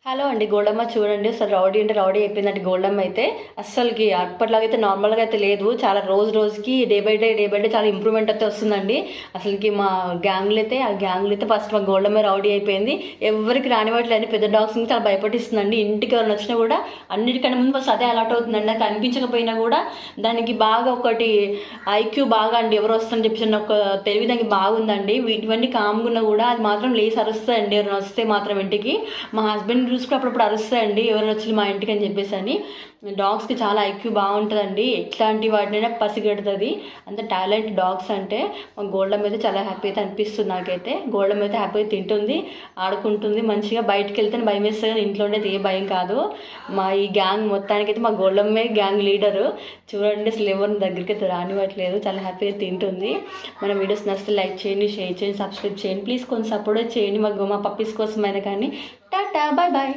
Hello అండి. గోల్డమ్మ చూడండి అసలు రౌడీ అంటే రౌడీ అయిపోయిందండి గోల్డమ్మ అయితే. అస్సలకి అప్పటిలాగైతే నార్మల్‌గా అయితే లేదు. చాలా రోజుకి డే బై డే చాలా ఇంప్రూవ్‌మెంట్ అయితే వస్తుందండి. అసలకి మా గ్యాంగ్‌లో అయితే ఫస్ట్ మా గోల్డమ్మే రౌడీ అయిపోయింది. ఎవ్వరికి రానివ్వట్లేదండి. పెద్ద డాగ్స్‌ని చాలా భయపడిస్తుందండి. ఇంటికి ఎవరైనా వచ్చినా కూడా అన్నిటికన్నా ముందు ఫస్ట్ అదే అలర్ట్ అవుతుందండి. నాకు కనిపించకపోయినా కూడా దానికి బాగా ఒకటి ఐక్యూ బాగా అండి. ఎవరు వస్తారని చెప్పేసి ఒక తెలివి దానికి బాగుందండి. ఇవన్నీ కామ్‌గా ఉన్నా కూడా అది మాత్రం లేసి అరుస్తదండి ఎవరైనా వస్తే మాత్రం ఇంటికి. మా హస్బెండ్ చూసుకుని అప్పుడప్పుడు అరుస్తాయండి ఎవరైనా వచ్చి మా ఇంటికి అని చెప్పేసి అని. డాగ్స్కి చాలా ఐక్యూ బాగుంటుందండి. ఎట్లాంటి వాటినైనా పసిగడుతుంది. అంత టాలెంట్ డాగ్స్ అంటే. మా గోల్డెన్ అయితే చాలా హ్యాపీ అయితే అనిపిస్తుంది నాకైతే. గోల్డెన్ అయితే హ్యాపీగా తింటుంది, ఆడుకుంటుంది మంచిగా. బయటకు వెళ్తే భయం వేస్తుంది కానీ ఇంట్లో ఉండేది ఏ భయం కాదు. మా ఈ గ్యాంగ్ మొత్తానికైతే మా గోల్డెన్మే గ్యాంగ్ లీడరు. చూడండి అసలు ఎవరిని దగ్గరికి అయితే రానివ్వట్లేదు. చాలా హ్యాపీగా తింటుంది. మన వీడియోస్ నచ్చితే లైక్ చేయండి, షేర్ చేయండి, సబ్స్క్రైబ్ చేయండి. ప్లీజ్ కొంచెం సపోర్ట్ చేయండి మా పప్పీస్ కోసమైనా కానీ. Tata, bye bye.